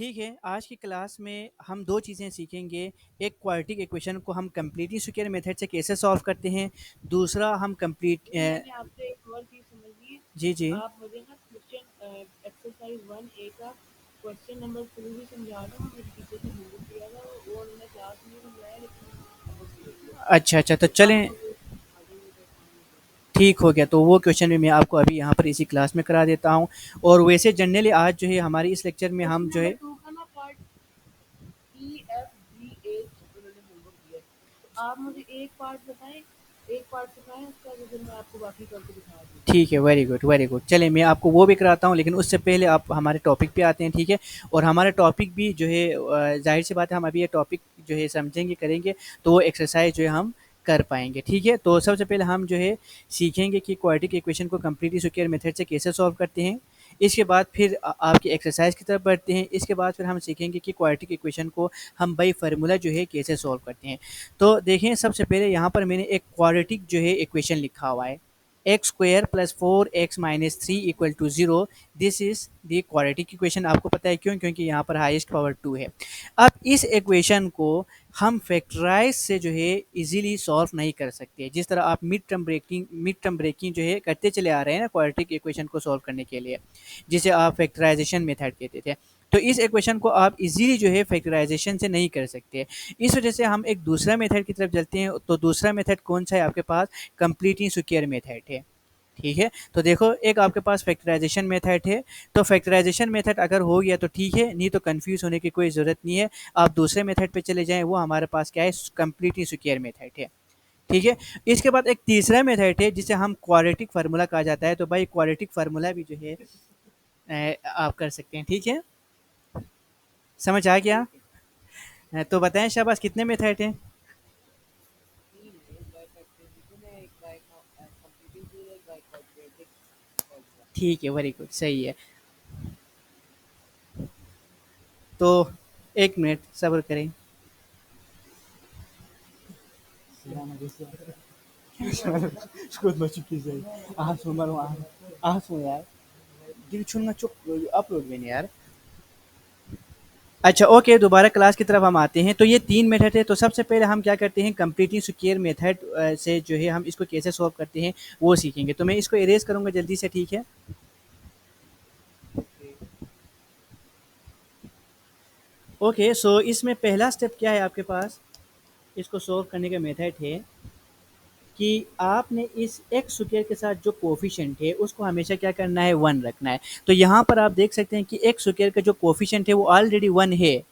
ठीक है, आज की क्लास में हम 2 चीज़ें सीखेंगे। एक क्वाड्रेटिक इक्वेशन को हम कंप्लीटली स्क्वायर मेथड से कैसे सॉल्व करते हैं। दूसरा हम लेकिन मैंने आपसे एक और चीज़ समझनी है। जी, जी। आप मुझे ना क्वेश्चन एक्सरसाइज 1A का क्वेश्चन नंबर 2 भी समझा दो। मेरे टीचर ने होमवर्क दिया था, वो उन्होंने क्लास में नहीं समझाया, लेकिन अच्छा, अच्छा, तो आप चलें मुझे समझा देंगे तो आसान हो जाएगा। ठीक हो गया, तो वो क्वेश्चन भी मैं आपको अभी यहाँ पर इसी क्लास में करा देता हूँ। और वैसे जनरली आज जो है हमारी इस लेक्चर में हम क्वेश्चन जो नंबर है 2 का ना पार्ट EFGH उन्होंने होमवर्क दिया है। तो आप मुझे एक पार्ट बताएं, एक पार्ट सिखाएं, उसका फिर मैं आपको बाकी करके दिखा दूँगी। ठीक है, वेरी गुड, वेरी गुड। चलिए मैं आपको वो भी कराता हूँ, लेकिन उससे पहले आप हमारे टॉपिक पे आते हैं, ठीक है? और हमारा टॉपिक भी जो है ज़ाहिर-सी बात है हम अभी ये टॉपिक जो है समझेंगे, करेंगे, तो वो एक्सरसाइज़ जो है हम कर पाएँगे, ठीक है? तो सबसे पहले हम जो है सीखेंगे कि क्वाड्रेटिक इक्वेशन को कंप्लीटली स्क्वायर मेथड से कैसे सॉल्व करते हैं। इसके बाद फिर आपकी एक्सरसाइज़ की तरफ बढ़ते हैं। इसके बाद फिर हम सीखेंगे कि क्वाड्रेटिक इक्वेशन को हम बाई फ़ॉर्मूला जो है कैसे सॉल्व करते हैं। तो देखिए सबसे पहले यहाँ पर मैंने एक क्वाड्रेटिक जो है इक्वेशन लिखा हुआ है। X square plus 4x minus 3 equal to 0। This is the quadratic equation. आपको पता है क्यों? क्योंकि यहाँ पर हाईएस्ट पावर 2 है। अब इस इक्वेशन को हम फैक्टराइज से जो है इजीली सॉल्व नहीं कर सकते। जिस तरह आप मिड टर्म ब्रेकिंग जो है करते चले आ रहे हैं ना क्वाड्रेटिक इक्वेशन को सॉल्व करने के लिए, जिसे आप फैक्टराइजेशन मेथड कहते थे। तो इस इक्वेशन को आप इजीली जो है फैक्टराइजेशन से नहीं कर सकते। इस वजह से हम एक दूसरा मेथड की तरफ चलते हैं। तो दूसरा मेथड कौन सा है आपके पास? कंप्लीटिंग स्क्वायर मेथड है, ठीक है? तो देखो एक आपके पास फैक्टराइजेशन मेथड है। तो फैक्टराइजेशन मेथड अगर हो गया तो ठीक है, नहीं तो कंफ्यूज होने की कोई ज़रूरत नहीं है। आप दूसरे मेथड पे चले जाएँ, वो हमारे पास क्या है? कंप्लीटिंग स्क्वायर मेथड है, ठीक है? इसके बाद एक तीसरा मेथड है जिसे हम क्वाड्रेटिक फार्मूला कहा जाता है। तो भाई क्वाड्रेटिक फार्मूला भी जो है आप कर सकते हैं, ठीक है? समझ आ गया? ठीक है, तो बताएँ शाबाश कितने मेथड हैं? 3 है, एक बाय फैक्टराइजेशन है, एक बाय कंप्लीटिंग टूल है, एक बाय क्वाड्रेटिक फॉर्मूला। ठीक है, वेरी गुड, सही है। तो 1 मिनट सब्र करें। Skut mal çiftliğe. Aha sunmarum aha. Aha sun यार। दिल छुनना चुप अपलोड में नहीं यार। अच्छा ओके, दोबारा क्लास की तरफ हम आते हैं। तो ये 3 मेथड है। तो सबसे पहले हम क्या करते हैं कंप्लीटिंग स्क्वायर मेथड से जो है हम इसको कैसे सॉल्व करते हैं वो सीखेंगे। तो मैं इसको इरेज़ करूँगा जल्दी से, ठीक है? ओके, ओके, सो इसमें पहला स्टेप क्या है आपके पास? इसको सॉल्व करने का मेथड है कि आपने इस एक्स स्क्वायर के साथ जो कोफिशिएंट है उसको हमेशा क्या करना है? 1 रखना है। तो यहाँ पर आप देख सकते हैं कि एक्स स्क्वायर का जो कोफिशिएंट है वो ऑलरेडी 1 है।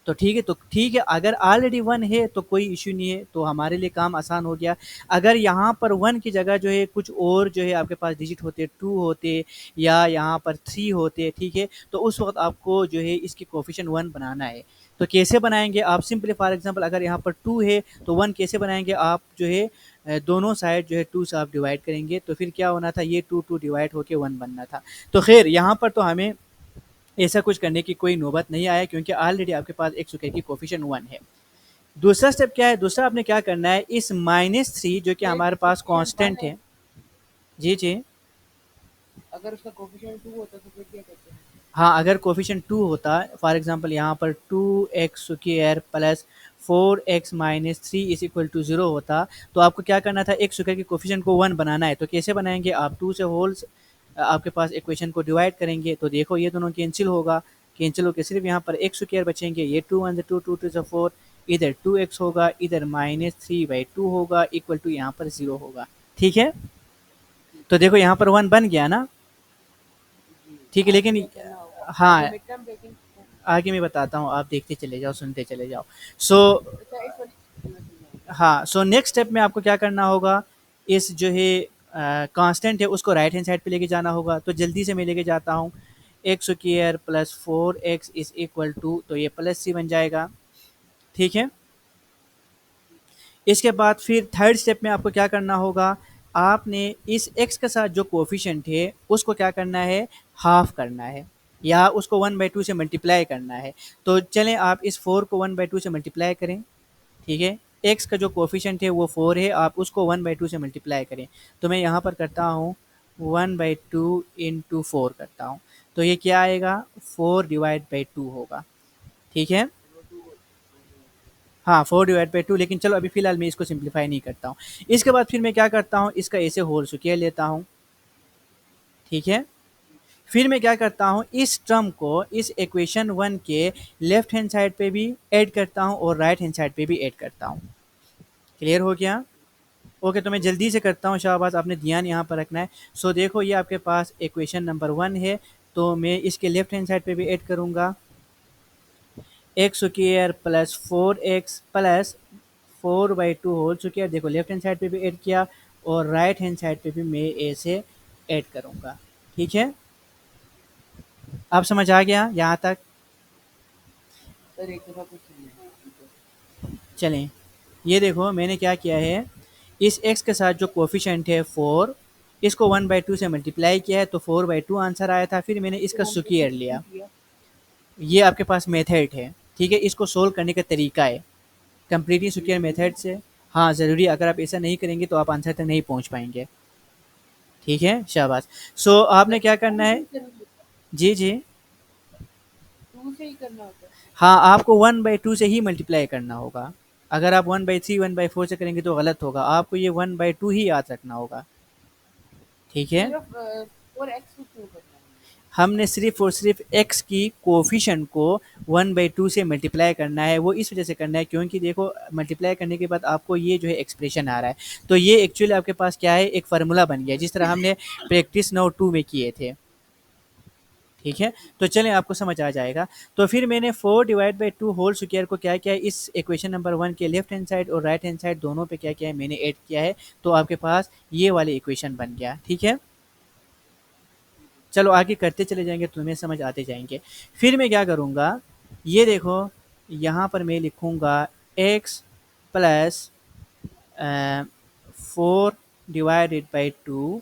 तो ठीक है, अगर ऑलरेडी 1 है तो कोई इश्यू नहीं है, तो हमारे लिए काम आसान हो गया। अगर यहाँ पर 1 की जगह जो है कुछ और जो है आपके पास डिजिट होते, 2 होते या यहाँ पर 3 होते, ठीक है? तो उस वक़्त आपको जो है इसकी कोएफ़िशिएंट 1 बनाना है। तो कैसे बनाएँगे आप? सिंपली फॉर एग्ज़ाम्पल अगर यहाँ पर 2 है तो 1 कैसे बनाएँगे आप? जो है दोनों साइड जो है 2 से आप डिवाइड करेंगे, तो फिर क्या होना था? ये 2 डिवाइड होके 1 बनना था। तो ख़ैर यहाँ पर तो हमें ऐसा कुछ करने की कोई नौबत नहीं आया, क्योंकि ऑलरेडी आपके पास एक स्क्वायर की कोएफ़िशिएंट 1 है। दूसरा स्टेप क्या है? दूसरा आपने क्या करना है? इस -3 जो कि एक हमारे पास कोफिशिएंट 1 कांस्टेंट है, है। जी, जी। अगर उसका कोफिशिएंट 2 होता तो फिर क्या करते हैं? हाँ, अगर कोएफ़िशिएंट 2 होता, फॉर एग्ज़ाम्पल यहाँ पर 2x square plus 4x minus 3 is equal to 0 होता, तो आपको क्या करना था? एक स्क्वायर के कोएफ़िशिएंट को 1 बनाना है। तो कैसे बनाएँगे? आप 2 से आपके पास इक्वेशन को डिवाइड करेंगे, तो देखो ये दोनों कैंसल होगा, कैंसल होके सिर्फ़ यहाँ पर x स्क्वायर बचेंगे। ये 2 1 2 2 2 ज़ा 4, इधर 2x होगा, इधर -3/2 होगा, इक्वल टू यहाँ पर 0 होगा। ठीक है? ठीक तो है, देखो यहाँ पर 1 बन गया ना? जी। ठीक है, आगे लेकिन क्या करना होगा? आगे हाँ, मिड टर्म ब्रेकिंग। आगे मैं बताता हूँ, आप देखते चले जाओ, सुनते चले जाओ। सो अच्छा, इस वाली मैं समझाऊंगा। हाँ, सो नेक्स्ट स्टेप में आपको क्या करना होगा? इस जो है कांस्टेंट है उसको राइट हैंड साइड पे लेके जाना होगा। तो जल्दी से मैं लेके जाता हूँ। X square plus 4x is equal to, तो ये प्लस सी बन जाएगा, ठीक है? इसके बाद फिर थर्ड स्टेप में आपको क्या करना होगा? आपने इस x के साथ जो कोएफ़िशिएंट है उसको क्या करना है? हाफ़ करना है, या उसको 1/2 से मल्टीप्लाई करना है। तो चलें आप इस 4 को 1/2 से मल्टीप्लाई करें, ठीक है? x का जो कोएफ़िशिएंट है वो 4 है, आप उसको 1/2 से मल्टीप्लाई करें। तो मैं यहाँ पर करता हूँ 1/2 इंटू 4 करता हूँ। तो ये क्या आएगा, 4/2 होगा, ठीक है। हाँ, 4/2, लेकिन चलो अभी फ़िलहाल मैं इसको सिम्प्लीफ़ाई नहीं करता हूँ। इसके बाद फिर मैं क्या करता हूँ, इसका ऐसे होल स्क्वायर लेता हूँ, ठीक है। फिर मैं क्या करता हूँ, इस टर्म को इस इक्वेशन 1 के लेफ्ट हैंड साइड पे भी ऐड करता हूँ और राइट हैंड साइड पे भी ऐड करता हूँ। क्लियर हो गया? ओके, तो मैं जल्दी से करता हूँ शाहबाज़, आपने ध्यान यहाँ पर रखना है। सो देखो ये आपके पास इक्वेशन नंबर 1 है, तो मैं इसके लेफ्ट हैंड साइड पे भी ऐड करूँगा, x square plus 4x plus 4/2 whole square. देखो लेफ्ट हैंड साइड पे भी ऐड किया और राइट हैंड साइड पे भी मैं ऐसे ऐड करूँगा, ठीक है। आप समझ आ गया यहाँ तक? सर एक दफ़ा कुछ नहीं। चलें, ये देखो मैंने क्या किया है, इस x के साथ जो कोफिशिएंट है 4, इसको 1/2 से मल्टीप्लाई किया है तो 4/2 आंसर आया था। फिर मैंने तो इसका हमने तो स्क्वायर नहीं लिया। किया। ये आपके पास मेथड है, ठीक है, इसको सोल्व करने का तरीका है कंप्लीटली स्क्वायर मेथड से। हाँ, ज़रूरी, अगर आप ऐसा नहीं करेंगे तो आप आंसर तक नहीं पहुँच पाएंगे, ठीक है, शाबाश। सो आपने सर क्या टू करना से है, ही करना होता है, जी जी, टू से ही करना होता है। हाँ, आपको 1/2 से ही मल्टीप्लाई करना होगा। अगर आप 1/3 1/4 से करेंगे तो गलत होगा, आपको ये 1/2 ही याद रखना होगा, ठीक है। सिर्फ 4x को क्यों करना है? हमने सिर्फ़ और सिर्फ़ x की कोएफ़िशिएंट को 1/2 से मल्टीप्लाई करना है, वो इस वज़ह से करना है क्योंकि देखो मल्टीप्लाई करने के बाद आपको ये जो है एक्सप्रेशन आ रहा है, तो ये एक्चुअली आपके पास क्या है, एक फ़ॉर्मूला बन गया, जिस तरह हमने प्रैक्टिस नोट 2 में किए थे, ठीक है। तो चलें आपको समझ आ जाएगा। तो फिर मैंने 4/2 होल स्क्वायर को क्या किया है, इस इक्वेशन नंबर 1 के लेफ्ट हैंड साइड और राइट हैंड साइड दोनों पे क्या किया है, मैंने ऐड किया है, तो आपके पास ये वाली इक्वेशन बन गया, ठीक है। चलो आगे करते चले जाएँगे, तुम्हें समझ आते जाएँगे। फिर मैं क्या करूँगा, ये देखो यहाँ पर मैं लिखूँगा x प्लस 4/2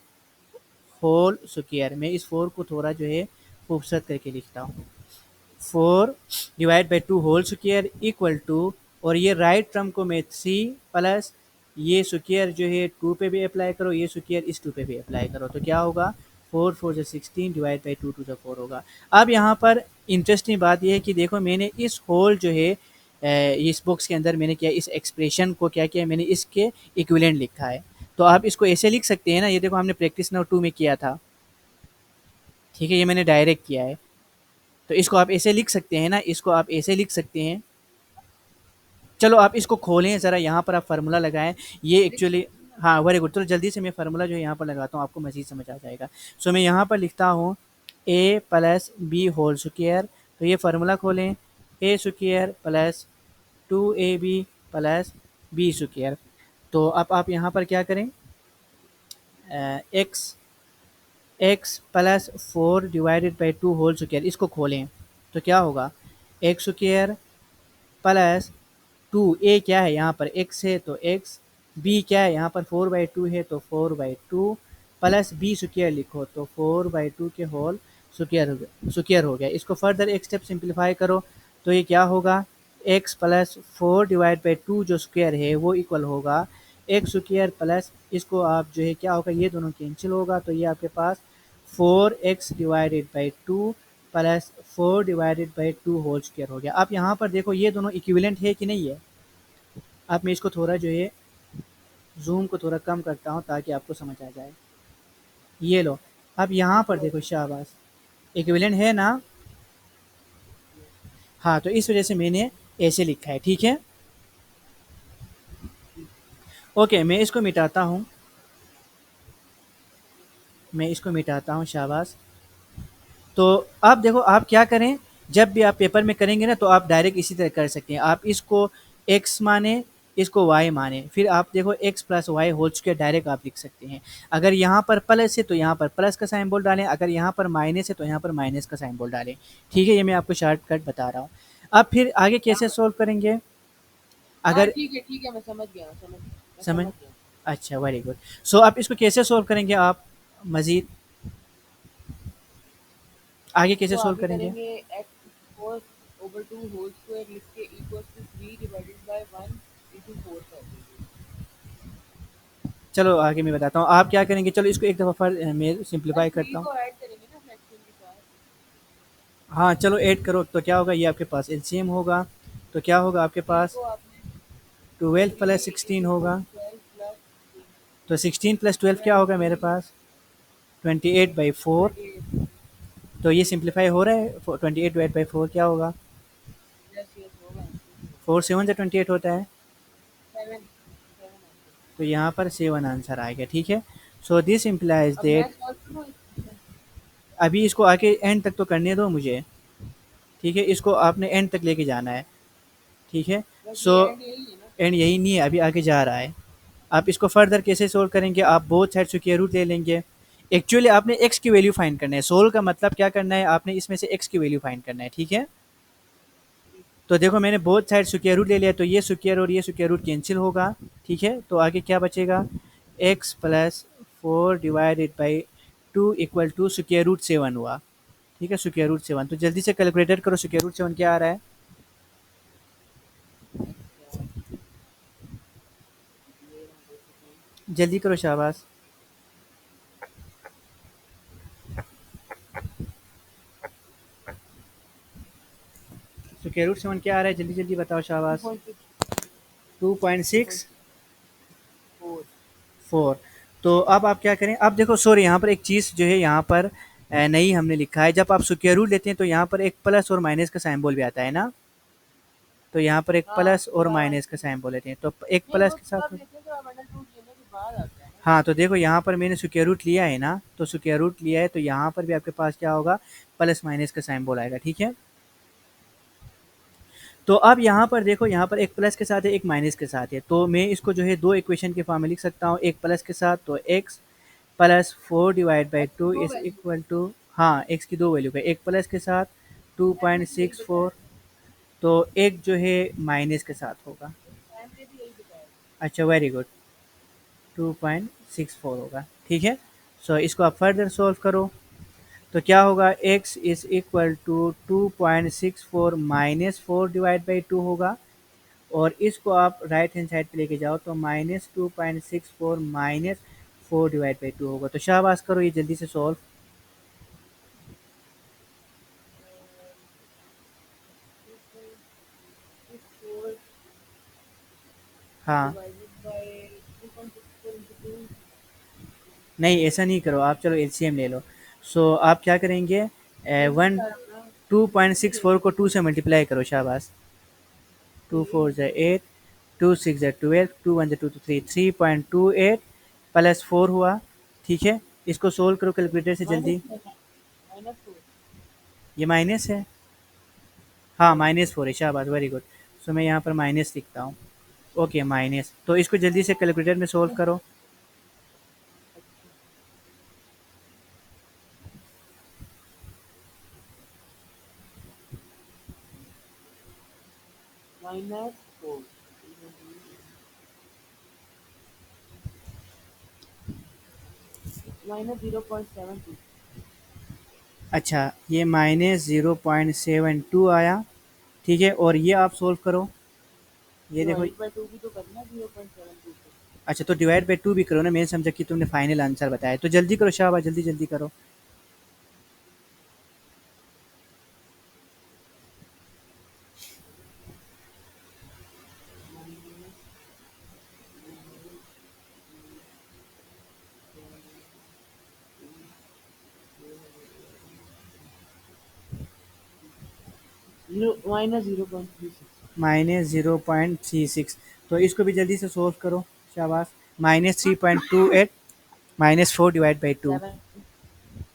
होल स्क्वायर। मैं इस 4 को थोड़ा जो है खूबसूरत करके लिखता हूँ। 4/2 होल स्क्वायर इक्वल टू, और ये राइट टर्म को मैं 3 प्लस ये स्क्वायर जो है 2 पे भी अप्लाई करो, ये स्क्वायर इस 2 पे भी अप्लाई करो, तो क्या होगा, 4 4 जो 16 डिवाइड बाई 2 2 जो 4 होगा। अब यहाँ पर इंटरेस्टिंग बात ये है कि देखो मैंने इस होल जो है इस बॉक्स के अंदर मैंने क्या, इस एक्सप्रेशन को क्या किया, मैंने इसके इक्विवेलेंट लिखा है। तो आप इसको ऐसे लिख सकते हैं ना, ये देखो हमने प्रैक्टिस नाउ 2 में किया था, ठीक है, ये मैंने डायरेक्ट किया है। तो इसको आप ऐसे लिख सकते हैं ना, इसको आप ऐसे लिख सकते हैं। चलो आप इसको खोलें ज़रा, यहाँ पर आप फार्मूला लगाएँ। ये लिख एक्चुअली, सकते हैं ना। हाँ, वेरी गुड। तो जल्दी से मैं फार्मूला जो है यहाँ पर लगाता हूँ, आपको मज़ीद समझ आ जाएगा। सो मैं यहाँ पर लिखता हूँ a plus B whole square. तो ये फार्मूला खोलें, a square plus 2ab plus b square. तो अब आप यहाँ पर क्या करें, x x plus 4/2 whole square, इसको खोलें तो क्या होगा, एक्स स्क्वायर प्लस 2, ए क्या है यहाँ पर एक्स है तो एक्स, बी क्या है यहाँ पर 4/2 है तो 4/2 प्लस बी स्क्वायर लिखो तो 4/2 के होल स्क्वायर हो गया। इसको फर्दर एक स्टेप सिंप्लीफाई करो तो ये क्या होगा, एक्स प्लस 4/2 जो स्क्वायर है वो इक्वल होगा एक्स स्क्वायर प्लस, इसको आप जो है क्या होगा, ये दोनों कैंसिल होगा तो ये आपके पास 4x/2 प्लस 4/2 होल स्क्वायर हो गया। आप यहाँ पर देखो ये दोनों इक्विवेलेंट है कि नहीं है। अब मैं इसको थोड़ा जो है ज़ूम को थोड़ा कम करता हूँ ताकि आपको समझ आ जाए। ये लो, अब यहाँ पर देखो शाबाश, इक्विवेलेंट है ना। हाँ, तो इस वजह से मैंने ऐसे लिखा है, ठीक है। ओके, मैं इसको मिटाता हूँ, मैं इसको मिटाता हूँ, शाबाश। तो अब देखो आप क्या करें, जब भी आप पेपर में करेंगे ना तो आप डायरेक्ट इसी तरह कर सकते हैं। आप इसको x माने, इसको y माने, फिर आप देखो x plus y whole square direct आप लिख सकते हैं। अगर यहाँ पर प्लस है तो यहाँ पर प्लस का साइन बोल डालें, अगर यहाँ पर माइनस है तो यहाँ पर माइनस का साइन बोल डालें, ठीक है। ये मैं आपको शॉर्टकट बता रहा हूँ। अब फिर आगे कैसे सोल्व करेंगे, हाँ अगर ठीक है, मैं समझ गया, मैं समझ, समझ गया। अच्छा, वेरी गुड। सो आप इसको कैसे सोल्व करेंगे, आप मज़ीद आगे कैसे इसको सोल्व आगे करेंगे। करेंगे, x/2 होल स्क्वायर लिख के equal to 3 divided by 1 into 4 कर देंगे। चलो आगे मैं बताता हूँ आप क्या करेंगे। चलो इसको एक दफ़ा फिर मैं सर सिंप्लीफाई 3 करता हूँ। को ऐड करेंगे ना फ्रैक्शन के साथ। हाँ चलो ऐड करो तो क्या होगा, ये आपके पास एलसीएम होगा, तो क्या होगा आपके थ्री पास, को आपने 12 थ्री प्लस इज 16 इक्वल होगा, टू 12 प्लस तो 16 प्लस 12 क्या होगा मेरे 20 पास, 28/4। 28। तो ये सिंप्लीफाई हो रहा है, 28/4 क्या होगा, यस यस होगा आंसर। 4 7 से 28 होता है, 7 7 आंसर। तो यहाँ पर 7 आंसर आ गया, ठीक है। सो दिस इम्प्लाइज अब मैं दैट, सॉल्व करूँ इस क्वेश्चन? अभी इसको आके एंड तक तो करने दो मुझे, ठीक है, इसको आपने एंड तक लेके जाना है, ठीक है। बस सो ये एंड यही है ना? एंड यही नहीं है, अभी आगे जा रहा है। आप इसको फर्दर कैसे सोल्व करेंगे, आप बोथ साइड स्क्वायर रूट ले लेंगे। एक्चुअली आपने एक्स की वैल्यू फाइंड करना है, सोल्व का मतलब क्या करना है, आपने इसमें से एक्स की वैल्यू फाइंड करना है, ठीक है। तो देखो मैंने बोथ साइड स्क्वायर रूट ले लिया, तो ये स्क्वायर और ये स्क्वायर रूट कैंसिल होगा, ठीक है। तो आगे क्या बचेगा, x plus 4/2 equal to square root 7 हुआ, ठीक है, स्क्वायर रूट 7। तो जल्दी से कैलकुलेटर करो, स्क्वायर रूट 7 क्या आ रहा है, अच्छा ये रहा 2 सेकंड। जल्दी करो शाबाश। स्क्वायर रूट 7 क्या आ रहा है, जल्दी जल्दी बताओ शाबाश। 2.6 2.64। 2.64। तो अब आप क्या करें, अब देखो सॉरी यहाँ पर एक चीज़ जो है यहाँ पर नहीं हमने लिखा है, जब आप स्क्वायर रूट लेते हैं तो यहाँ पर एक प्लस और माइनस का सिंबल भी आता है ना, तो यहाँ पर एक हाँ प्लस और थोड़ा माइनस का सिंबल लेते हैं, तो एक नहीं प्लस वो के तब साथ, लेते हैं जब आप अंडर रूट लेने के बाद आता है ना। हाँ तो देखो यहाँ पर मैंने स्क्वायर रूट लिया है ना, तो स्क्वायर रूट लिया है तो यहाँ पर भी आपके पास क्या होगा, प्लस माइनस का सिंबल आएगा, ठीक है। तो अब यहाँ पर देखो, यहाँ पर एक प्लस के साथ है, एक माइनस के साथ है, तो मैं इसको जो है दो इक्वेशन के फॉर्म में लिख सकता हूँ, एक प्लस के साथ तो एक्स प्लस 4/2 एक्स की दो इज वैल्यू इक्वल टू, हाँ एक्स की दो वैल्यू का, एक प्लस के साथ टू मैम पॉइंट ने भी यही सिक्स बताया फोर था। तो एक जो है माइनस के साथ होगा। मैम ने भी यही बताया था। अच्छा वेरी गुड, 2.64 होगा, ठीक है। सो इसको आप फर्दर सॉल्व करो, तो क्या होगा, x is equal to 2.64 minus 4/2 होगा, और इसको आप राइट हैंड साइड पे लेके जाओ तो -2.64 माइनस 4/2 होगा, तो शाबाश करो ये जल्दी से सॉल्व। 2.64 हाँ, डिवाइडेड बाय 2.64 इंटू 2। नहीं ऐसा नहीं करो आप, चलो एलसीएम ले लो। सो आप क्या करेंगे, जल्दी वन बता रहा हूँ ना। टू पॉइंट जल्दी सिक्स फोर जल्दी। को 2 से मल्टीप्लाई करो, शाबाश। 2 4 ज़ा 8, 2 6 ज़ा 12, 2 1 ज़ा 2 तो 3.28 प्लस 4 हुआ, ठीक है। इसको सोल्व करो कैलकुलेटर से माइनस जल्दी, -4। ये माइनस है, हाँ -4 है, शाबाश वेरी गुड। सो मैं यहाँ पर माइनस लिखता हूँ, ओके माइनस, तो इसको जल्दी से कैलकुलेटर में सोल्व करो। अच्छा -4 -0.72। अच्छा ये -0.72 आया, ठीक है, और ये आप सोल्व करो, ये देखो। डिवाइडेड बाय 2 भी तो करना 0.72 से। अच्छा तो डिवाइड बाई 2 भी करो ना, मैंने समझा कि तुमने फाइनल आंसर बताया, तो जल्दी करो शाबाश, जल्दी जल्दी करो। -0.36। -0.36, तो इसको भी जल्दी से सोल्व करो, शाबाश। -3.28 -4 डिवाइड बाई 2, 7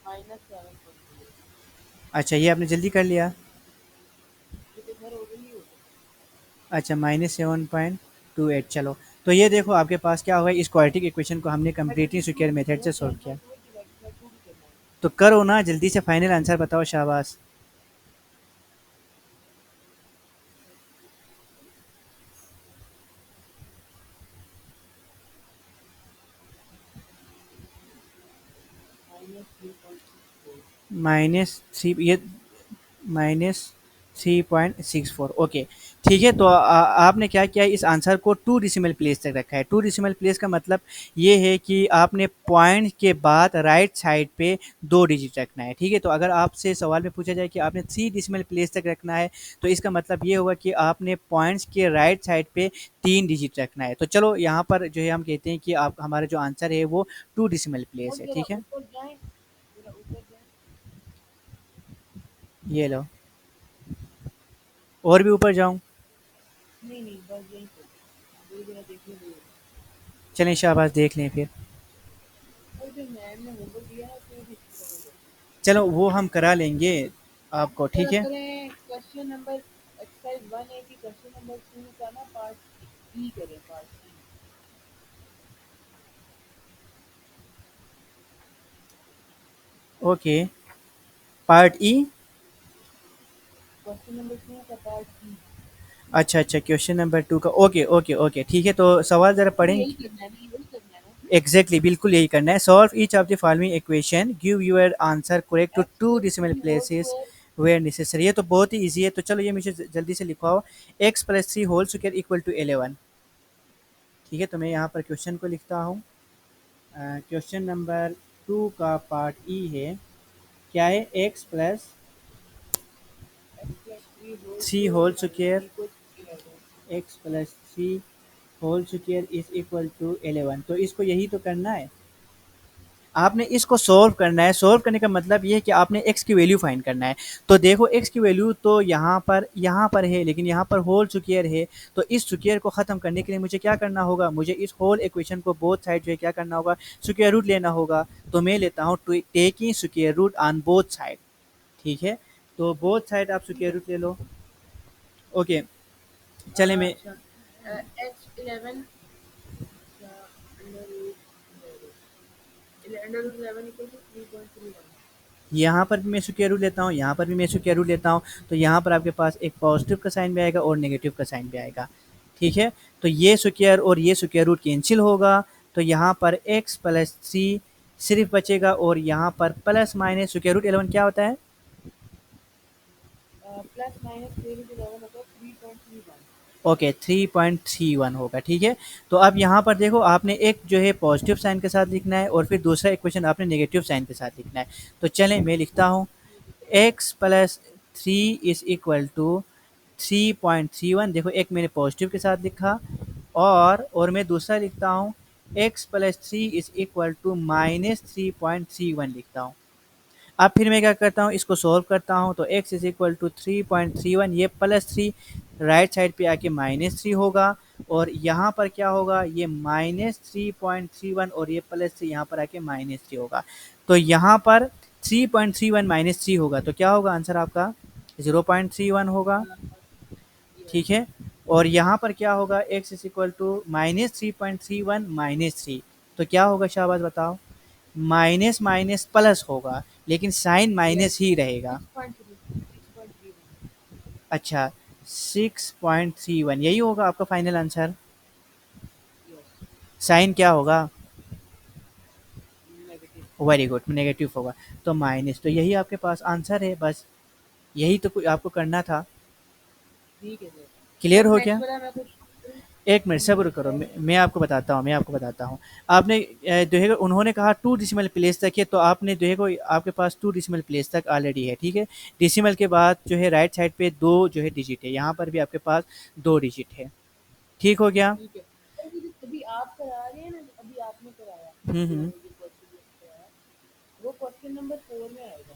-7.28। अच्छा ये आपने जल्दी कर लिया। ये तो खैर ओवरली ही होता है। अच्छा -7.28, चलो। तो ये देखो आपके पास क्या होगा, इस क्वाड्रेटिक इक्वेशन को हमने कम्प्लीटली 32 स्क्वायर मेथड वो से सॉल्व किया। 10/12 डिवाइडेड बाय 2 भी करना है। तो करो ना जल्दी से, फाइनल आंसर बताओ, शाबाश। -3.64। -3, ये -3.64, ओके। ठीक है, तो आपने क्या किया, इस आंसर को 2 डेसिमल प्लेस तक रखा है। 2 डेसिमल प्लेस का मतलब ये है कि आपने पॉइंट के बाद राइट साइड पे 2 डिजिट रखना है, ठीक है? तो अगर आपसे सवाल में पूछा जाए कि आपने 3 डेसिमल प्लेस तक रखना है, तो इसका मतलब ये होगा कि आपने पॉइंट्स के राइट साइड पे 3 डिजिट रखना है। तो चलो यहाँ पर जो है हम कहते हैं कि आप हमारा जो आंसर है वो 2 डेसिमल और प्लेस है, जरा ठीक है? ऊपर जाएं, जरा ऊपर जाएं। ये लो, और भी ऊपर जाऊँ? नहीं नहीं, बस यहीं पे, वो जरा देखने दो। चलें शाबाश, देख लें फिर। और जो मैम ने होमवर्क दिया है तो हिस्ट्री वाला देखो। चलो वो हम करा लेंगे आपको, जरा ठीक है? करें क्वेश्चन नंबर एक्सरसाइज 1 ए की क्वेश्चन नंबर 2 का ना पार्ट ई करें, पार्ट ई। ओके, पार्ट ई। क्वेश्चन नंबर 2 का पार्ट ई। अच्छा अच्छा, क्वेश्चन नंबर 2 का, ओके ओके ओके, ठीक है, तो सवाल ज़रा तो पढ़ेंगे। यही करना है ना, यही करना है ना। एग्जैक्टली, बिल्कुल यही करना है। Solve each of the following equation, give your answer correct to x two plus decimal 3 whole places square. Where necessary. ये तो बहुत ही ईजी है, तो चलो ये मुझे जल्दी से लिखवाओ। X plus three whole square equal to 11। ठीक है, तो मैं यहाँ पर क्वेश्चन को लिखता हूँ। क्वेश्चन नंबर 2 का पार्ट ई है, क्या है? X plus x plus 3 whole three square whole minus square, equal to 11। X plus three whole square is equal to 11। तो इसको यही तो करना है, आपने इसको सॉल्व करना है। सॉल्व करने का मतलब ये है कि आपने x की वैल्यू फाइंड करना है। तो देखो x की वैल्यू तो यहाँ पर है, लेकिन यहाँ पर होल स्क्वायर है। तो इस स्क्वायर को ख़त्म करने के लिए मुझे क्या करना होगा? मुझे इस होल इक्वेशन को बोथ साइड जो है क्या करना होगा? स्क्वायर रूट लेना होगा। तो मैं लेता हूँ taking square root on both side, ठीक है? तो बोथ साइड आप ठीक स्क्वायर है। रूट ले लो। ओके, चले मैं अच्छा, एक्स 11, अच्छा, under root 11, under root 11 equal to 3.31। यहाँ पर भी मैं स्क्वायर रूट लेता हूँ, यहाँ पर भी मैं स्क्वायर रूट लेता हूँ। तो यहाँ पर आपके पास एक पॉजिटिव का साइन भी आएगा और नेगेटिव का साइन भी आएगा, ठीक है? तो ये स्क्वायर और ये स्क्वायर रूट कैंसिल होगा। तो यहाँ पर एक्स प्लस थ्री सिर्फ बचेगा, और यहाँ पर प्लस माइनस स्क्वायर रूट 11 क्या होता है? प्लस माइनस 3 into 11 होगा 3.31। ओके, 3.31 होगा, ठीक है? तो अब यहाँ पर देखो, आपने एक जो है पॉजिटिव साइन के साथ लिखना है और फिर दूसरा इक्वेशन आपने नेगेटिव साइन के साथ लिखना है। तो चलें मैं लिखता हूँ, x plus three is equal to 3.31। देखो, एक मैंने पॉजिटिव के साथ लिखा, और मैं दूसरा लिखता हूँ, x plus three is equal to minus 3.31 लिखता हूँ। अब फिर मैं क्या करता हूँ, इसको सॉल्व करता हूँ। तो x इज इक्वल टू 3.31, ये प्लस थ्री राइट साइड पे आके माइनस थ्री होगा, और यहाँ पर क्या होगा? ये माइनस 3.31 और ये प्लस थ्री यहाँ पर आके माइनस थ्री होगा। तो यहाँ पर 3.31 माइनस थ्री होगा, तो क्या होगा आंसर आपका? 0.31 होगा, यस। ठीक है? और यहाँ पर क्या होगा? x is equal to minus 3.31 minus three, तो क्या होगा शाबाश बताओ? माइनस माइनस प्लस होगा, लेकिन साइन यस, माइनस ही रहेगा। 6.3, 6.31। अच्छा, 6.31 यही होगा आपका फाइनल आंसर? यस। साइन क्या होगा? नेगेटिव। वेरी गुड, नेगेटिव होगा। तो माइनस, तो यही आपके पास आंसर है, बस यही तो कुछ आपको करना था। ठीक है सर। क्लियर अब हो नेक्स्ट गया? वाला मैं कुछ करूँ? एक मिनट सब्र करो, सर। मैं आपको बताता हूँ, आपने जो है उन्होंने कहा 2 डेसिमल प्लेस तक है, तो आपने जो है को आपके पास 2 डेसिमल प्लेस तक ऑलरेडी है, ठीक है? डेसिमल के बाद जो है राइट साइड पे 2 जो है डिजिट है, यहाँ पर भी आपके पास 2 डिजिट है। ठीक हो गया? ठीक है सर, ये जो अभी आप करा रहे हैं ना, अभी आपने कराया, जो हम्म। ये क्वेश्चन कराया, वो क्वेश्चन नंबर 4 में आएगा।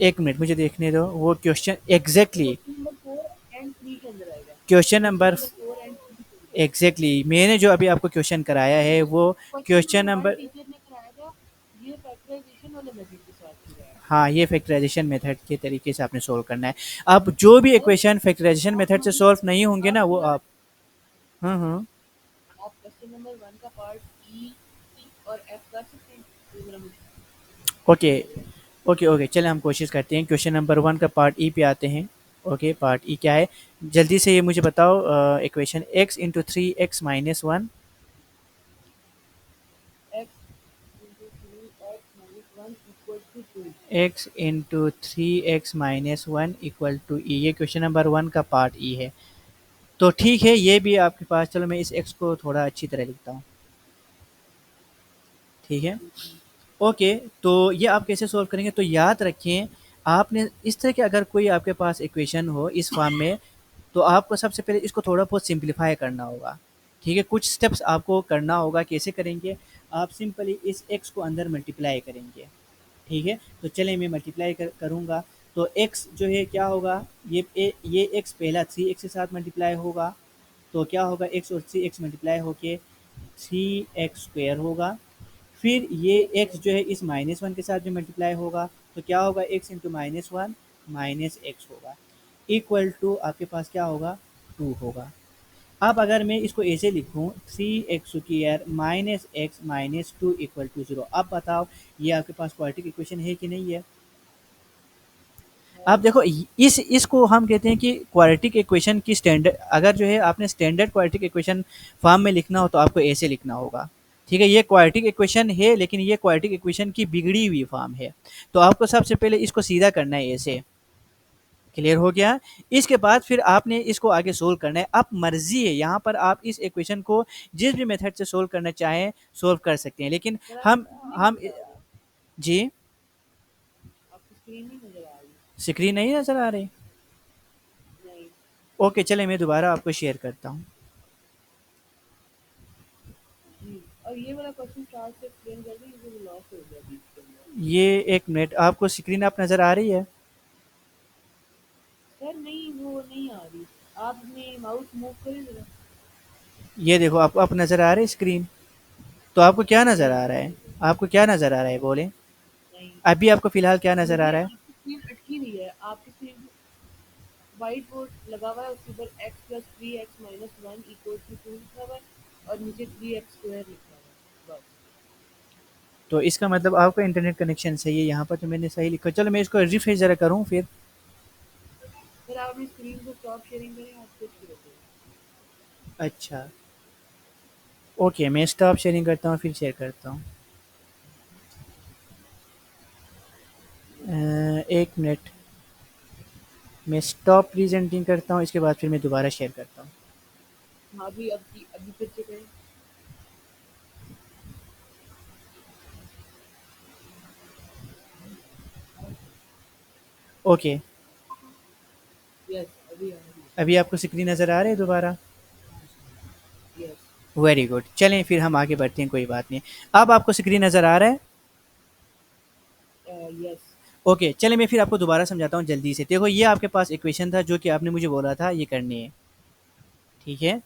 एक मिनट मुझे देखने दो, वो क्वेश्चन वो एग्जैक्टली, क्वेश्चन नंबर 4 एंड 3 के अंदर आएगा। Question question number number 4 and 3 के अंदर। एग्जैक्टली मैंने जो अभी आपको क्वेश्चन कराया है वो question question number 1 number, teacher ने कराया था, ये फैक्टराइजेशन वाले मेथड के साथ कराया। हाँ, ये फैक्टराइजेशन मेथड के तरीके से आपने सोल्व करना है। अब जो भी अगर इक्वेशन फैक्टराइजेशन आप मेथड से मुझे सोल्व नहीं होंगे ना, आप वो मुझे आप, हम्म। आप क्वेश्चन नंबर 1 का पार्ट ई और एफ कर सकते हैं, तो जरा मुझे। ओके ओके ओके, चलें हम कोशिश करते हैं। क्वेश्चन नंबर 1 का पार्ट ई पे आते हैं। ओके, पार्ट ई क्या है? जल्दी से ये मुझे बताओ, equation x into three x minus one x into 3 x minus 1 equal to 2। X into three x minus one equal to E, ये क्वेश्चन नंबर वन का पार्ट ई है। तो ठीक है, ये भी आपके पास, चलो मैं इस एक्स को थोड़ा अच्छी तरह लिखता हूँ। ठीक है, ओके। तो ये आप कैसे सॉल्व करेंगे, तो याद रखें, आपने इस तरह के अगर कोई आपके पास इक्वेशन हो इस फॉर्म में, तो आपको सबसे पहले इसको थोड़ा बहुत सिंप्लीफाई करना होगा। ठीक है, कुछ स्टेप्स आपको करना होगा। कैसे करेंगे, आप सिंपली इस एक्स को अंदर मल्टीप्लाई करेंगे। ठीक है, तो चलिए मैं मल्टीप्लाई करूँगा। तो एक्स जो है क्या होगा, ये एक्स पहला थ्री एक्स के साथ मल्टीप्लाई होगा, तो क्या होगा, एक्स और थ्री एक्स मल्टीप्लाई होके थ्री एक्स स्क्वायर होगा। फिर ये एक्स जो है इस माइनस वन के साथ जो मल्टीप्लाई होगा, तो क्या होगा, x into minus one minus x होगा, इक्वल टू आपके पास क्या होगा, टू होगा। अब अगर मैं इसको ऐसे लिखूं, three x square minus x minus two equal to zero, अब बताओ ये आपके पास क्वाड्रेटिक इक्वेशन है कि नहीं है। है। आप देखो, इस इसको हम कहते हैं कि क्वाड्रेटिक इक्वेशन की स्टैंडर्ड, अगर जो है आपने स्टैंडर्ड क्वाड्रेटिक इक्वेशन फॉर्म में लिखना हो तो आपको ऐसे लिखना होगा। ठीक है, ये क्वाड्रेटिक इक्वेशन है, लेकिन ये क्वाड्रेटिक इक्वेशन की बिगड़ी हुई फॉर्म है। तो आपको सबसे पहले इसको सीधा करना है ऐसे। क्लियर हो गया। इसके बाद फिर आपने इसको आगे सोल्व करना है। अब मर्जी है, यहाँ पर आप इस इक्वेशन को जिस भी मेथड से सोल्व करना चाहें सोल्व कर सकते हैं, लेकिन सर हम आपकी स्क्रीन नहीं हम नजर आ रही। जी, आपकी स्क्रीन नहीं नजर आ रही। स्क्रीन नहीं नजर आ रही। नहीं। ओके, चले मैं दोबारा आपको शेयर करता हूँ। जी। और ये वाला क्वेश्चन स्टार्ट से एक्सप्लेन कर दें, मुझे लॉस हो गया बीच के अंदर। ये एक मिनट, आपको स्क्रीन आप नज़र आ रही है। सर नहीं, वो नहीं आ रही। आपने माउस मूव करें जरा। ये देखो, आपको आप नज़र आ रही है स्क्रीन। तो आपको क्या नज़र नहीं आ रहा है, आपको क्या नज़र आ रहा है बोले। नहीं। अभी आपको फ़िलहाल क्या नज़र आ मुझे रहा है। आपकी स्क्रीन अटकी हुई है। आपकी स्क्रीन व्हाइट बोर्ड लगा हुआ है, उसके ऊपर x plus three x minus one equal to two लिखा हुआ है और नीचे थ्री एक्स स्क्वायर लिखा हुआ है, बस। तो इसका मतलब आपका इंटरनेट कनेक्शन सही है, यहाँ पर तो मैंने सही लिखा। चलो मैं इसको रिफ्रेश ज़रा करूँ फिर। फिर आप अपनी स्क्रीन को स्टॉप शेयरिंग करें, आप कुछ शुरू करें। अच्छा, ओके, मैं स्टॉप शेयरिंग करता हूँ फिर शेयर करता हूँ। एक मिनट, मैं स्टॉप प्रेजेंटिंग करता हूँ, इसके बाद फिर मैं दोबारा शेयर करता हूँ। हाँ, अभी फिर से करें। ओके, यस, अभी आ रही अभी आपको स्क्रीन नज़र आ रही है दोबारा। है। यस। वेरी गुड, चलें फिर हम आगे बढ़ते हैं, कोई बात नहीं। अब आपको स्क्रीन नज़र आ रहा है। यस। ओके, चलिए मैं फिर आपको दोबारा समझाता हूँ जल्दी से। देखो, ये आपके पास इक्वेशन था जो कि आपने मुझे बोला था ये करनी है। ठीक है,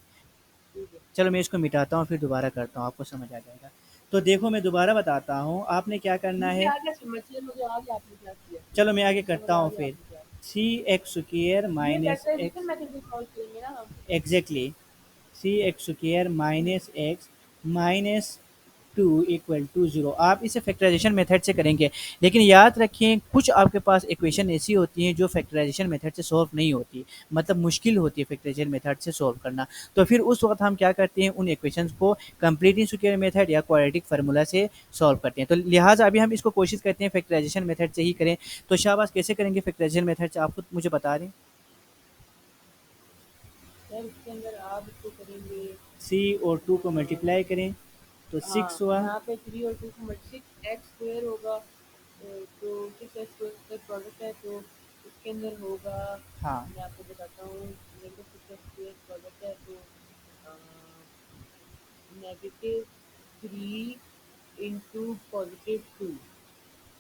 ठीक है। चलो मैं इसको मिटाता हूँ फिर दोबारा करता हूँ, आपको समझ आ जाएगा। तो देखो मैं दोबारा बताता हूँ, आपने क्या करना मुझे है। आ गया समझ, ये मुझे आ गया आपने क्या किया। चलो मैं आगे मुझे समझ करता आ हूँ गया फिर। आपने क्या किया। थ्री एक्स स्क्र ये माइनस फैक्टराइजेशन एक्स, मेथड से सॉल्व करेंगे ना हम। Exactly, three x square minus x minus two equal to zero, आप इसे फैक्टराइजेशन मेथड से करेंगे। लेकिन याद रखें, कुछ आपके पास इक्वेशन ऐसी होती हैं जो फैक्टराइजेशन मेथड से सॉल्व नहीं होती, मतलब मुश्किल होती है फैक्टराइजेशन मेथड से सॉल्व करना। तो फिर उस वक्त हम क्या करते हैं, उन इक्वेशंस को कंप्लीटिंग स्क्वायर मेथड या क्वाड्रेटिक फार्मूला से सॉल्व करते हैं। तो लिहाजा अभी हम इसको कोशिश करते हैं फैक्टराइजेशन मेथड से ही करें। तो शाबाश, कैसे करेंगे फैक्टराइजेशन मेथड से, आप खुद मुझे बता दें। सर इसके अंदर आप इसको करेंगे। थ्री और टू को अ, मल्टीप्लाई करें तो सिक्स हाँ, हुआ। यहाँ पे थ्री और टू को सिक्स एक्स स्क्वायर होगा। तो सिक्स एक्स स्क्वायर प्रोडक्ट है, तो इसके अंदर होगा। हाँ, मैं आपको बताता हूँ। Negative six x square product है, तो negative three into positive two.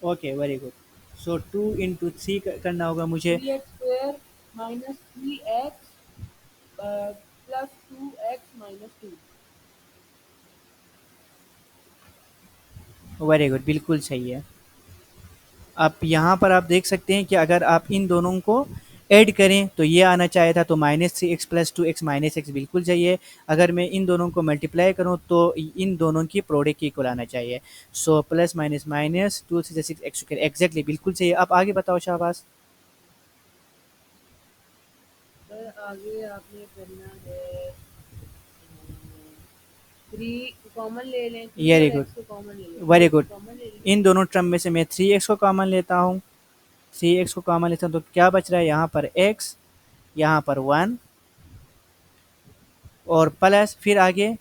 Okay, very good. So two into three करना होगा मुझे। Three x square minus three x plus two x minus two. Very good, बिल्कुल सही है। आप यहाँ पर आप देख सकते हैं कि अगर आप इन दोनों को ऐड करें तो ये आना चाहिए था, तो minus three x plus two x minus x बिल्कुल चाहिए। अगर मैं इन दोनों को मल्टीप्लाई करूँ तो इन दोनों की प्रोडक्ट की इक्वल आना चाहिए। So plus minus minus two three six x square, exactly बिल्कुल सही है। अब आगे बताओ शाबाश। सर आगे आपने करना है। थ्री कॉमन ले लें, थ्री वेरी और गुड, एक्स को कॉमन ले लें, थ्री वेरी एक्स गुड। को कॉमन ले लें। इन दोनों टर्म में से मैं 3x को कॉमन लेता हूँ, 3x को कॉमन लेता हूँ तो क्या बच रहा है यहाँ पर x, यहाँ पर 1 और प्लस फिर आगे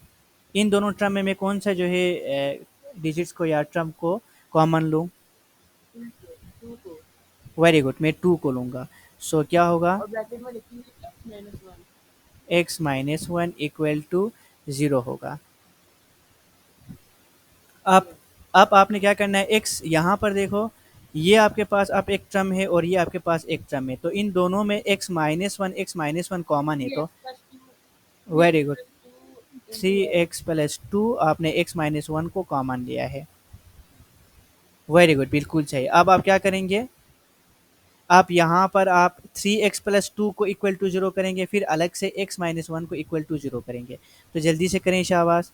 इन दोनों टर्म में मैं कौन सा जो है डिजिट्स को या टर्म को कॉमन लूँ? टू को। वेरी गुड, मैं 2 को लूँगा। सो क्या होगा? और ब्रैकेट में लिखेंगे x-1। x minus one equal to 0 होगा। अब यस। अब आपने क्या करना है, x यहाँ पर देखो, ये आपके पास अब एक टर्म है और ये आपके पास एक टर्म है, तो इन दोनों में x माइनस वन कॉमन है, थ्री तो x plus to three very x good, plus two three into x. X plus to आपने x माइनस वन को कॉमन लिया है। वेरी गुड, बिल्कुल सही। अब आप क्या करेंगे, आप यहाँ पर आप 3x प्लस टू को इक्वल टू 0 करेंगे, फिर अलग से x माइनस वन को इक्वल टू 0 करेंगे। तो जल्दी से करें शाबाश।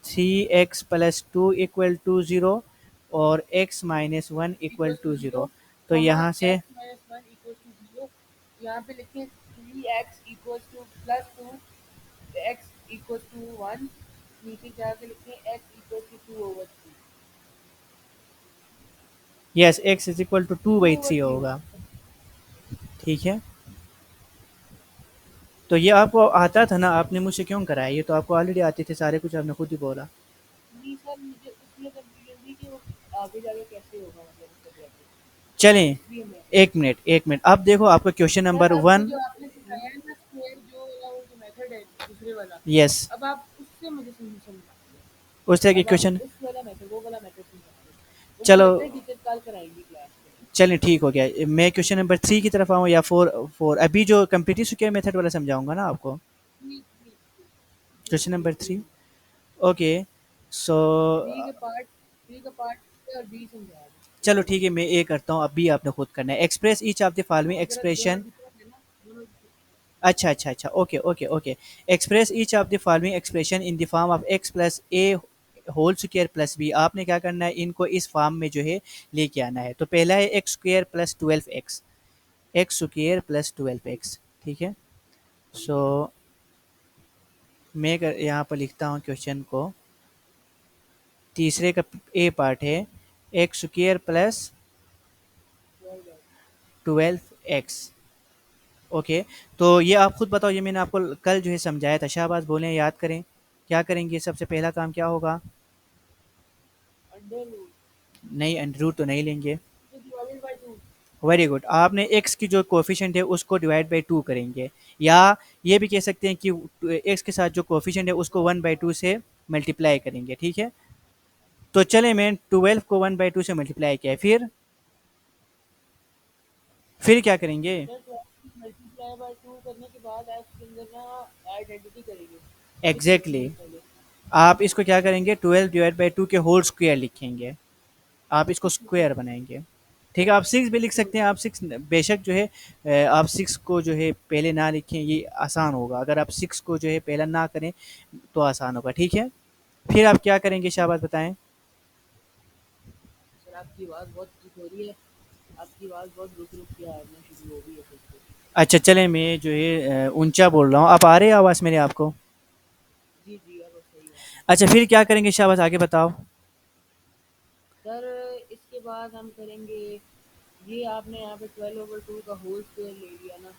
3x plus two equal to 0 और x minus one equal equals to two zero 0। तो कॉमा यहाँ से x minus one equals to zero. यहाँ पे लिखें three x equals to plus two x equals to one. नीचे जाके लिखें x equals to two over three. Yes, x is equal to two two by over three three होगा। होगा। ठीक है, तो ये आपको आता था ना, आपने मुझसे क्यों कराया? ये तो आपको ऑलरेडी आते थे सारे कुछ, आपने खुद ही बोला। नहीं सर, मुझे उसमें कंफ्यूजन थी कि वो आगे जाके कैसे होगा, मतलब उसका ब्रैकेट, चलें, इसलिए मैं। एक मिनट, अब देखो आपका क्वेश्चन सर नंबर अब वो वन। जो आपने सिखाया है ना स्क्वायर जो वाला, वो जो मेथड है दूसरे वाला, यस, अब आप उससे मुझे समझाइए। उस तरह की अब आप क्वेश्चन। उस वाला मेथड, वो वाला मेथड समझाइए। वो मुझे चलो, लगता है टीचर कल कराएंगी क्लास में। चलें ठीक हो गया। मैं क्वेश्चन नंबर 3 की तरफ आऊँ या 4? 4 अभी जो कंप्लीटली स्क्वायर मेथड वाला समझाऊँगा ना आपको। Three three three question three number three 3, okay. So three का पार्ट और बी समझा दो चलो दोनों। ठीक है, मैं ये करता हूँ, अभी आपने खुद करना है। Express each of the following वो जरा दोनों एक्सप्रेशन। डिफरेंट है ना, दोनों। अच्छा, अच्छा, अच्छा, okay, okay, okay. Express each of the following expression in the form of x plus a whole square plus b. आपने क्या करना है, इनको इस फॉर्म में जो है लेके आना है। तो पहला है x square plus 12x, x square plus 12x, ठीक है। सो मैं यहाँ पर लिखता हूँ क्वेश्चन को। तीसरे का ए पार्ट है x square plus 12x, okay. तो ये आप खुद बताओ, ये मैंने आपको कल जो है समझाया था, शाहबाज बोलें, याद करें। क्या करेंगे, सबसे पहला काम क्या होगा? अंडर रूट नहीं, अंडर रूट तो नहीं लेंगे। तो divided by two. Very good, आपने x की जो कोफिशिएंट है उसको डिवाइड बाई 2 करेंगे, या ये भी कह सकते हैं कि x के साथ जो कोफिशिएंट है उसको 1/2 से मल्टीप्लाई करेंगे, ठीक है। तो चले, मैं 12 को 1/2 से मल्टीप्लाई किया है, फिर क्या करेंगे? सर 12 मल्टीप्लाई बाय टू करने के बाद एक्स के अंदर ना आइडेंटिटी करेंगे। सिक्स एग्जैक्टली लिखेंगे exactly. पहले। आप इसको क्या करेंगे, 12 डिवाइड बाई 2 के होल स्क्वायर लिखेंगे, आप इसको स्क्वायर बनाएंगे। ठीक है, आप 6 भी लिख सकते हैं, आप 6 बेशक जो है आप 6 को जो है पहले ना लिखें, ये आसान होगा। अगर आप 6 को जो है पहला ना करें तो आसान होगा, ठीक है। फिर आप क्या करेंगे, शाबाश बताएं। सर आपकी आवाज़ बहुत रुक हो रही है, आपकी आवाज़ बहुत रुक रुक के आना शुरू हो गई है फिर से। अच्छा चलें, मैं जो है ऊंचा बोल रहा हूँ, आप आ रहे हैं आवाज़ मेरे आपको? जी जी, अब सही आ रही है। अच्छा, फिर क्या करेंगे शाबाश, आगे बताओ। सर इसके बाद हम करेंगे, ये आपने यहाँ पे 12/2 का होल स्क्वायर ले लिया ना।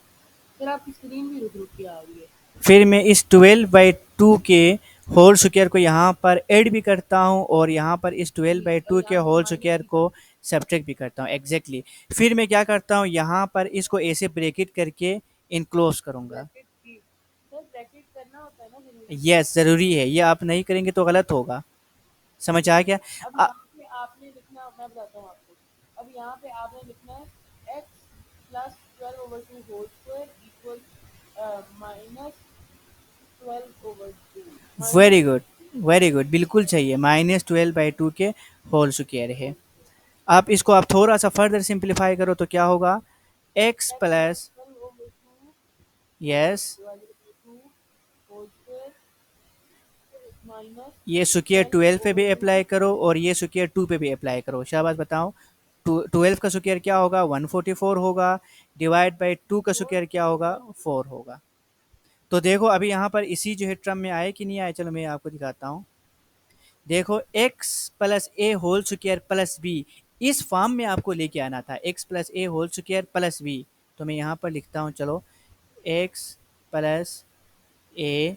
सर आपकी स्क्रीन भी रुक रुक के आ रही है। फिर मैं इस 12/2 के होल स्क्वायर को यहाँ पर ऐड भी करता हूँ और यहाँ पर इस जी, और 12/2 के यहाँ पे होल माइनस स्क्वायर भी को करना सब्ट्रैक्ट भी करता हूँ, एग्जैक्टली exactly। फिर मैं क्या करता हूँ, यहाँ पर इसको ऐसे ब्रैकेट करके इनक्लोज है। करूँगा। ब्रैकेट की सर ब्रैकेट करना होता है ना ज़रूरी। यस, ज़रूरी है, ये आप नहीं करेंगे तो गलत होगा। समझ आ गया? अब आ, यहाँ पे आपने लिखना, मैं बताता हूँ आपको। अब यहाँ पे आपने लिखना है x plus 12/2 whole square equal minus 12/2 minus very good, 12 very good, बिल्कुल सही है, -12/2 के होल स्क्वायर है। Whole square. आप इसको आप थोड़ा सा फर्दर सिंप्लीफाई करो तो क्या होगा, x x plus plus, 12/2 yes, divided by two whole square minus ये स्क्वायर ट्वेल्व 12 पे भी ओवर टू अप्लाई करो और ये स्क्वायर 2 पे भी अप्लाई करो। शाबाश बताओ। 12 का स्क्वायर क्या होगा, 144 होगा, डिवाइड बाई 2 का फोर स्क्वायर क्या होगा, ओवर 4 होगा। तो देखो अभी यहाँ पर इसी जो है टर्म में आए कि नहीं आए, चलो मैं आपको दिखाता हूँ। देखो x plus a whole square plus B, इस फॉर्म में आपको लेके आना था, x plus a whole square plus B. तो मैं यहाँ पर लिखता हूँ, चलो, x plus a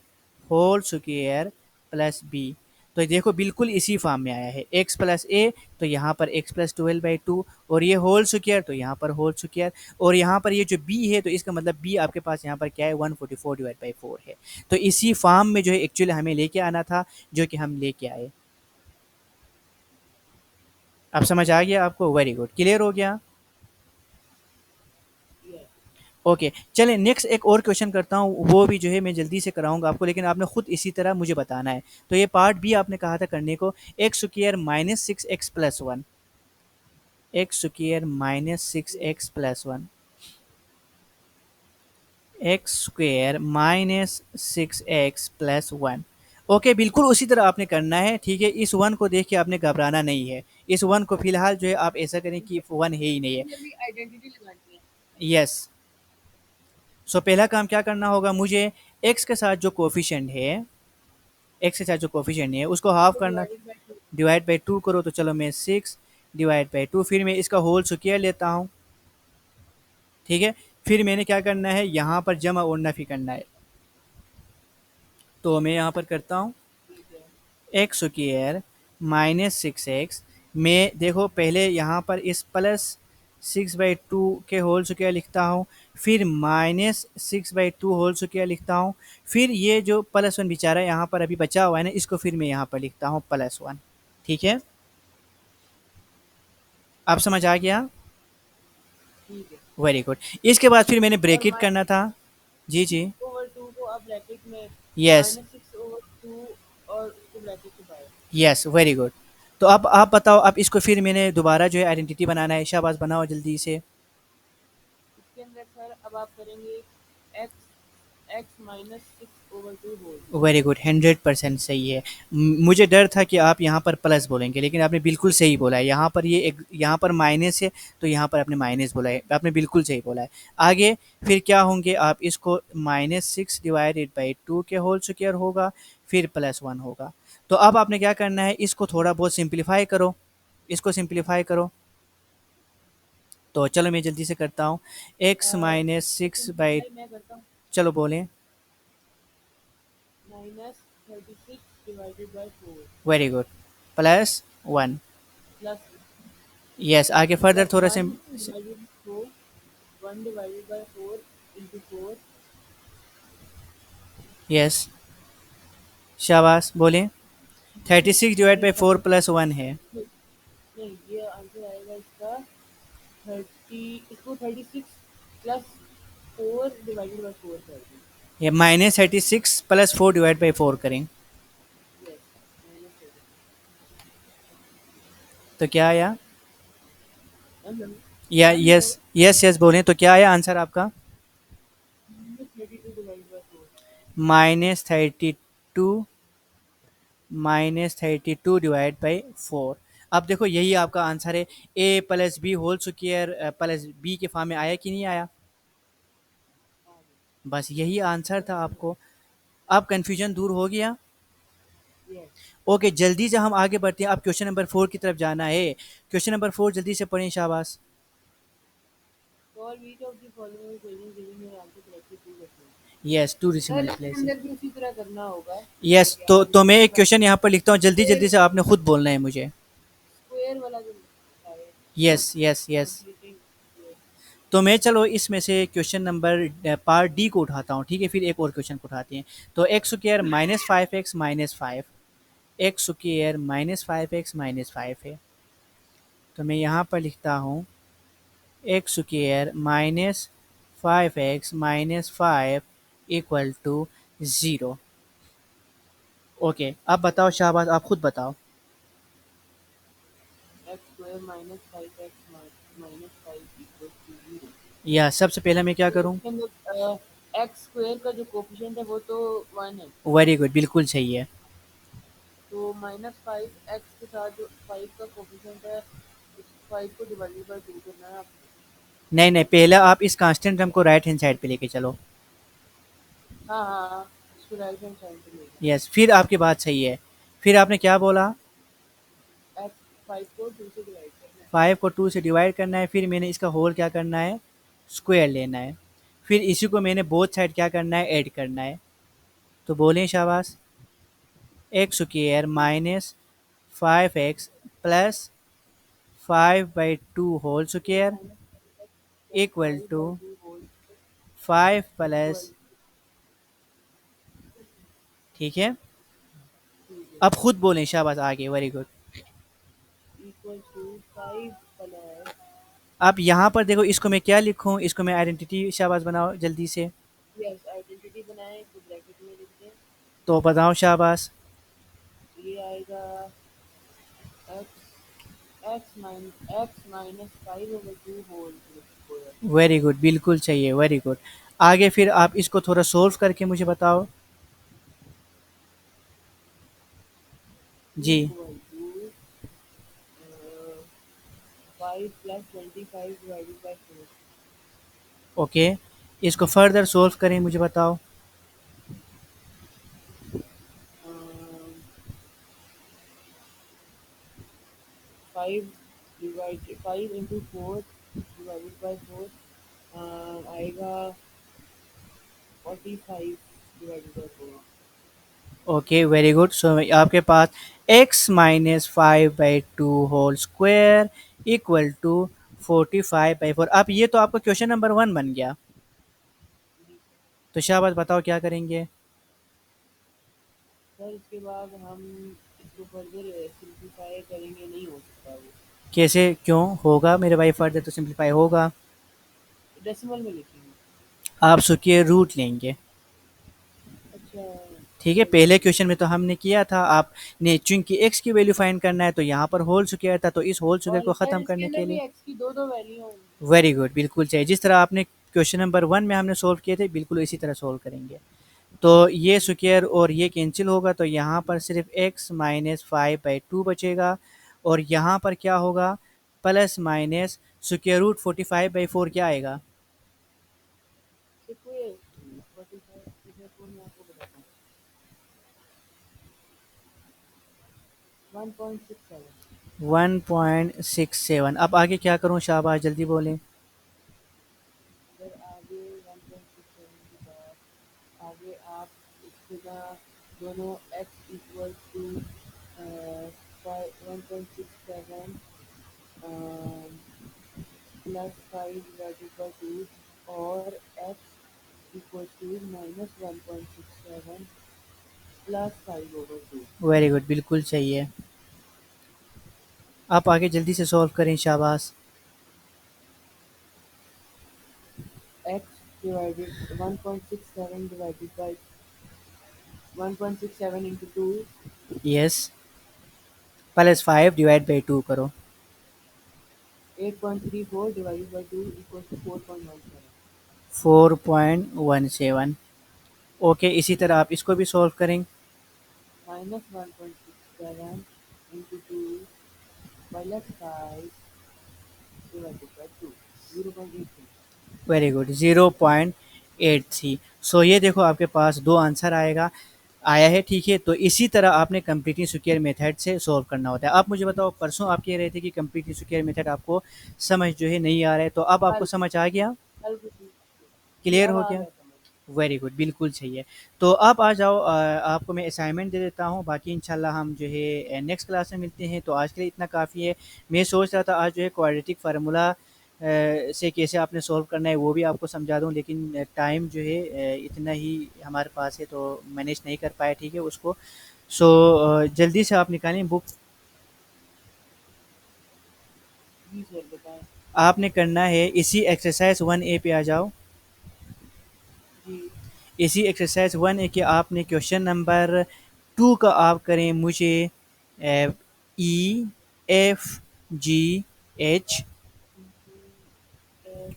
whole square plus B. तो देखो बिल्कुल इसी फॉर्म में आया है, एक्स प्लस ए, तो यहाँ पर एक्स प्लस 12/2, और ये होल स्क्वायर तो यहाँ पर होल स्क्वायर, और यहाँ पर ये जो बी है तो इसका मतलब बी आपके पास यहाँ पर क्या है, 144/4 है। तो इसी फॉर्म में जो है एक्चुअली हमें लेके आना था, जो कि हम लेके आए। अब समझ आ गया आपको? वेरी गुड, क्लियर हो गया। यस। ओके, चलें नेक्स्ट एक और क्वेश्चन करता हूँ, वो भी जो है मैं जल्दी से कराऊंगा आपको, लेकिन आपने खुद इसी तरह मुझे बताना है। तो ये पार्ट बी आपने कहा था करने को, x square minus six x plus one, x square minus six x plus one, x square minus six x plus one. Okay, बिल्कुल उसी तरह आपने करना है, ठीक है। इस वन को देख के आपने घबराना नहीं है, इस वन को फिलहाल जो है आप ऐसा करें कि वन है ही नहीं है। इसमें भी आइडेंटिटी लगानी है। यस। सो पहला काम क्या करना होगा मुझे, एक्स के साथ जो कोफिशिएंट है, एक्स के साथ जो कोफिशिएंट है उसको हाफ उसको करना, divided by 2। Divide by two करो, तो चलो मैं सिक्स डिवाइड बाई टू, फिर मैं इसका होल स्क्वायर लेता हूँ, ठीक है। फिर मैंने क्या करना है, यहाँ पर जमा और नफी करना है, तो मैं यहाँ पर करता हूँ ठीक है। X square minus six x में, देखो पहले यहाँ पर इस प्लस 6/2 के होल स्क्वायर लिखता हूँ, फिर माइनस 6/2 होल स्क्वायर लिखता हूँ, फिर ये जो प्लस वन बेचारा यहाँ पर अभी बचा हुआ है ना, इसको फिर मैं यहाँ पर लिखता हूँ प्लस वन, ठीक है। आप समझ आ गया? ठीक है। Very good. इसके बाद फिर मैंने और ब्रैकेट करना था। जी जी। 6/2 को आप ब्रैकेट में यस। -6/2 और उसको ब्रैकेट के बाहर। Yes, very good. तो अब आप बताओ, अब इसको फिर मैंने दोबारा जो है आइडेंटिटी बनाना है, शाबाश बनाओ जल्दी से। इसके अंदर सर अब आप करेंगे x x -6/2 whole. Very good, 100% सही है। मुझे डर था कि आप यहाँ पर प्लस बोलेंगे, लेकिन आपने बिल्कुल सही बोला है, यहाँ पर ये एक, यहाँ पर माइनस है, तो यहाँ पर आपने माइनस बोला है, आपने बिल्कुल सही बोला है। आगे फिर क्या होंगे, आप इसको -6/2 के होल स्क्वायर होगा, फिर प्लस वन होगा। तो अब आपने क्या करना है, इसको थोड़ा बहुत सिंप्लीफाई करो, इसको सिंप्लीफाई करो। तो चलो मैं जल्दी से करता हूँ, x minus six by, simplify मैं करता हूँ। चलो बोलें। -36/4 very good, plus one. Plus yes, आगे फर्दर प्लस थोड़ा सा। 1/4 1/4 इंटू 4। यस, शाबाश बोलें। 36/4 प्लस वन है। नहीं, ये आंसर आएगा इसका 36 प्लस 4/4 कर दें। ये -36 + 4/4 करें, यस, -36। तो क्या आया? डन। या done yes, sir. Yes yes बोलें, तो क्या आया आंसर आपका? -32/4। -32, -32/4। अब देखो यही आपका आंसर है, A plus B whole square plus B के फॉर्म में आया कि नहीं आया? बस यही आंसर था आपको। अब कन्फ्यूजन दूर हो गया। यस। ओके, जल्दी से हम आगे बढ़ते हैं, अब क्वेश्चन नंबर 4 की तरफ जाना है। क्वेश्चन नंबर 4 जल्दी से पढ़ें, शाबाश। Solve each of the following equation given your answer correctly to question. Yes, two sir decimal इसके प्लेस। अंदर भी उसी तरह करना होगा यस, जैसे तो आपने तो मैं किया एक था। क्वेश्चन यहाँ पर लिखता हूँ, जल्दी जल्दी स्क्वायर से आपने खुद बोलना है मुझे। स्क्वायर वाला जो है यस यस यस। कंप्लीटिंग। तो मैं चलो इसमें से क्वेश्चन नंबर पार्ट डी को उठाता हूँ, ठीक है, फिर एक और क्वेश्चन को उठाते हैं। तो x square -5x - 5, x square -5x - 5 है। तो मैं यहाँ पर लिखता हूँ एक्स स्क्वायर -5x - 5 = 0। ओके, अब बताओ शाहबाज, आप खुद बताओ। x² -5x - 5 = 0। या सबसे पहले मैं क्या तो करूँ? इसके अंदर x² का जो कोफिशिएंट है वो तो 1 है। वेरी गुड, बिल्कुल सही है। तो -5x के साथ जो 5 का कोफिशिएंट है, उस 5 को डिवाइडेड बाय 2 करना है आपको। नहीं नहीं, पहले आप इस कांस्टेंट टर्म को राइट हैंड साइड पे लेके चलो। हाँ हाँ हाँ, इसको राइट हैंड साइड पे लेके। यस, फिर आपकी बात सही है। फिर आपने क्या बोला? एक्स 5 को 2 से डिवाइड करना है। 5 को 2 से डिवाइड करना है, फिर मैंने इसका होल क्या करना है? स्क्वायर लेना है। फिर इसी को मैंने बोथ साइड क्या करना है? ऐड करना है। तो बोलें शाबाश। X square minus 5x plus 5/2 whole x square minus x plus equal five two by two whole 5 plus, equal, ठीक है। ठीक है, अब खुद बोलें शाबाश आगे, very good. Equal to 5 plus, अब यहाँ पर देखो, इसको मैं क्या लिखूँ? इसको मैं आइडेंटिटी शाबाश बनाओ जल्दी से। यस आइडेंटिटी बनाएं तो ब्रैकेट में लिख दें। तो बताओ शाबाश। ये आएगा x x minus 5 over 2 whole square. Very good, बिल्कुल सही है, वेरी गुड। आगे फिर आप इसको थोड़ा सोल्व करके मुझे बताओ। जी। Equal to 5 plus 25 divided by 4। Okay, इसको फर्दर सोल्व करें, मुझे बताओ। 5 डिवाइड 5 इंटू 4 डिवाइडेड बाई 4 आएगा 45 divided by 4। Okay, very good. So आपके पास x minus 5/2 whole square equal to 45/4। अब ये तो आपका क्वेश्चन नंबर 1 बन गया। तो शाबाश, बताओ क्या करेंगे? सर इसके बाद हम इसको फर्दर सिंप्लीफाई करेंगे, नहीं हो सकता वो, कैसे, क्यों होगा मेरे भाई? फर्दर तो सिंप्लीफाई होगा। डेसिमल में लिखेंगे। आप स्क्वायर रूट लेंगे। अच्छा, ठीक है, चलिए पहले ठीक क्वेश्चन में है। तो हमने किया था, आपने चूंकि x की वैल्यू फाइंड करना है तो यहाँ पर होल स्क्वायर था, तो इस होल स्क्वायर और को सर ख़त्म इसके करने अंदर के भी लिए। एक्स की दो दो वैल्यू होंगी। वेरी गुड, बिल्कुल चाहिए, जिस तरह आपने क्वेश्चन नंबर 1 में हमने सोल्व किए थे, बिल्कुल इसी तरह सोल्व करेंगे। तो ये स्क्वायर और ये कैंसिल होगा, तो यहाँ पर सिर्फ x माइनस 5/2 बचेगा। और यहाँ पर क्या होगा? प्लस माइनस स्क्वायर रूट 45/4 क्या आएगा? स्क्वायर 45 स्क्वायर को मैं आपको बताता हूँ 1.67। 1.67। अब आगे क्या करूँ शाबाश, जल्दी बोलें। सर आगे 1.67 के बाद आगे आप इसके बाद दोनों x equal to 1.67 plus 5 divided by 2 और x equal to minus 1.67 plus 5 over 2। Very good, बिल्कुल सही है। आप आगे जल्दी से सॉल्व करें शाबाश। x divided 1.67 divided by 1.67 into 2, yes, plus 5 divide by 2 करो। 8.34 divided by 2 equal to 4.17 4.17। Okay, इसी तरह आप इसको भी सॉल्व करें। Minus 1.67 into 2 minus 5 divided by 2 0.83। Very good, 0.83। So ये देखो, आपके पास दो आंसर आया है, ठीक है। तो इसी तरह आपने कंप्लीटिंग स्क्वायर मेथड से सॉल्व करना होता है। आप मुझे बताओ, परसों आप कह रहे थे कि कंप्लीटिंग स्क्वायर मेथड आपको समझ जो है नहीं आ रहा है, तो अब आपको हल समझ आ गया? हल कुछ जी क्लियर अब हो आ गया? गया समझ। वेरी गुड, बिल्कुल सही है। तो अब आ जाओ, आपको मैं असाइनमेंट दे देता हूँ, बाकी इंशाल्लाह हम जो है नेक्स्ट क्लास में मिलते हैं। तो आज के लिए इतना काफ़ी है। मैं सोच रहा था आज जो है क्वाड्रेटिक फार्मूला से कैसे आपने सॉल्व करना है वो भी आपको समझा दूँ, लेकिन टाइम जो है इतना ही हमारे पास है, तो मैनेज नहीं कर पाया, ठीक है उसको। सो जल्दी से आप निकालें बुक। जी सर बताएं। आपने करना है इसी एक्सरसाइज 1A पे आ जाओ। जी इसी एक्सरसाइज 1A के आपने क्वेश्चन नंबर 2 का आप करें मुझे E F G H. F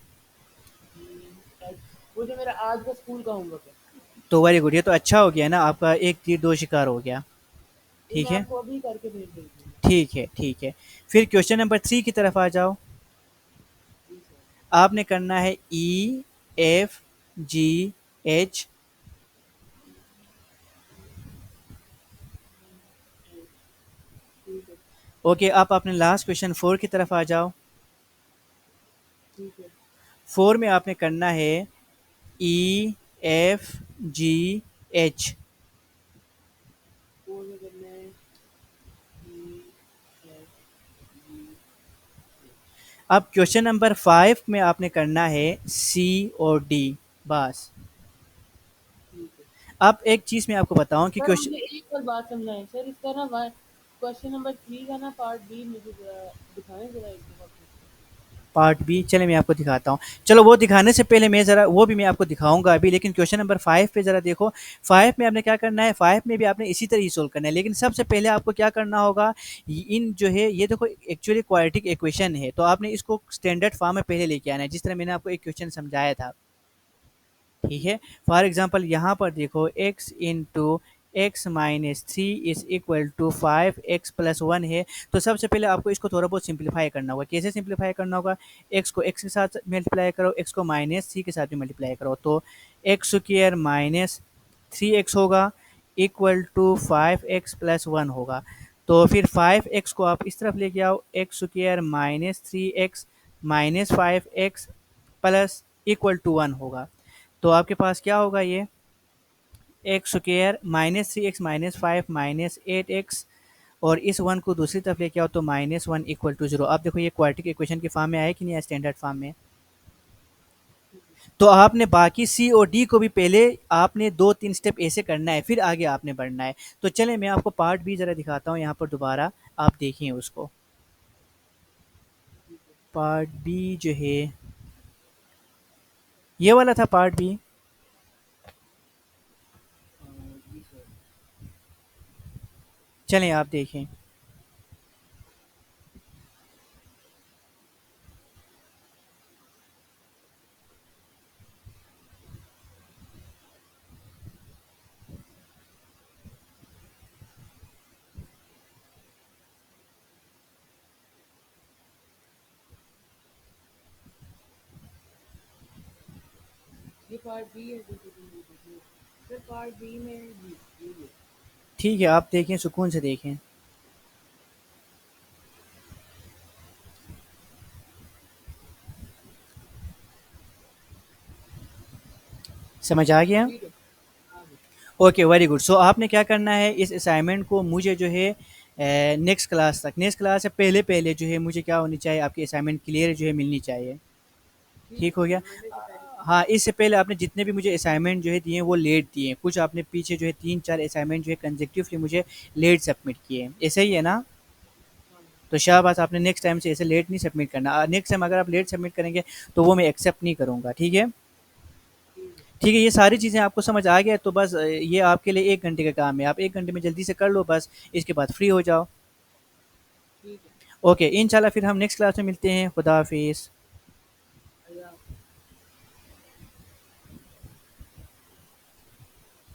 G H, वो जो मेरा आज का स्कूल का होमवर्क है, तो वेरी गुड, ये तो अच्छा हो गया ना, आपका एक तीर दो शिकार हो गया। ये ठीक मैं है, आपको अभी करके भेज दूँगी। ठीक है, ठीक है। फिर क्वेश्चन नंबर 3 की तरफ आ जाओ। जी सर। आपने करना है E F G H. Okay, आप अपने लास्ट क्वेश्चन 4 की तरफ आ जाओ। ठीक है। 4 में आपने करना है ई, एफ, जी, एच। फोर में करना है ई एफ जी एच। अब क्वेश्चन नंबर 5 में आपने करना है सी और डी, बस। ठीक है। अब एक चीज़ मैं आपको बताऊं कि सर क्वेश्चन मुझे एक और बात समझाएं सर, इसका ना क्वेश्चन नंबर 3 का ना पार्ट बी मुझे जरा दिखाएं जरा एक दफा फिर से। पार्ट बी, चले मैं आपको दिखाता हूँ। चलो वो दिखाने से पहले मैं ज़रा वो भी मैं आपको दिखाऊंगा अभी, लेकिन क्वेश्चन नंबर 5 पे ज़रा देखो। 5 में आपने क्या करना है, 5 में भी आपने इसी तरह ही सोल्व करना है, लेकिन सबसे पहले आपको क्या करना होगा, इन जो है ये देखो एक्चुअली क्वाड्रेटिक इक्वेशन है, तो आपने इसको स्टैंडर्ड फॉर्म में पहले लेके आना है, जिस तरह मैंने आपको एक क्वेश्चन समझाया था। ठीक है। फॉर एग्जांपल यहाँ पर देखो x into x minus three is equal to 5x plus one है। तो सबसे पहले आपको इसको थोड़ा बहुत सिंप्लीफाई करना होगा। कैसे सिंप्लीफाई करना होगा, x को x के साथ मल्टीप्लाई करो, x को माइनस थ्री के साथ भी मल्टीप्लाई करो, तो x square minus three x होगा equal to 5x plus one होगा। तो फिर 5x को आप इस तरफ लेके आओ, x square minus three x minus 5x plus equal to one होगा। तो आपके पास क्या होगा, ये x square minus three x minus five minus eight x, और इस वन को दूसरी तरफ लेके आओ तो minus one equal to zero. अब देखो ये क्वाड्रेटिक इक्वेशन के फॉर्म में आया कि नहीं, स्टैंडर्ड फॉर्म में। तो आपने बाकी सी और डी को भी पहले आपने दो तीन स्टेप ऐसे करना है, फिर आगे आपने बढ़ना है। तो चले मैं आपको पार्ट बी जरा दिखाता हूँ यहाँ पर दोबारा, आप देखिए उसको। पार्ट बी जो है ये वाला था पार्ट बी। जी सर। चलें आप देखें। ये पार्ट बी है जो सर पार्ट बी में जी ये है। ठीक है, आप देखें, सुकून से देखें। समझ आ गया। ठीक है। आगे। Okay, very good. सो आपने क्या करना है, इस असाइनमेंट को मुझे जो है नेक्स्ट क्लास से पहले पहले जो है मुझे क्या होनी चाहिए, आपकी असाइनमेंट क्लियर जो है मिलनी चाहिए। ठीक है ठीक हो सर गया। मंडे से पहले। हाँ, इससे पहले आपने जितने भी मुझे असाइनमेंट जो है दिए हैं वो लेट दिए हैं, कुछ आपने पीछे जो है तीन चार असाइनमेंट जो है कंजेक्टिवली मुझे लेट सबमिट किए हैं, ऐसे ही है ना। हाँ हाँ, तो शाहबाज, आपने नेक्स्ट टाइम से ऐसे लेट नहीं सबमिट करना। नेक्स्ट टाइम अगर आप लेट सबमिट करेंगे तो वो मैं एक्सेप्ट नहीं करूँगा, ठीक है। ठीक है। ठीक है, ये सारी चीज़ें आपको समझ आ गया, तो बस ये आपके लिए 1 घंटे का काम है, आप 1 घंटे में जल्दी से कर लो बस, इसके बाद फ्री हो जाओ। ठीक है। ओके, इंशाल्लाह फिर हम नेक्स्ट क्लास में मिलते हैं। खुदा हाफिज़।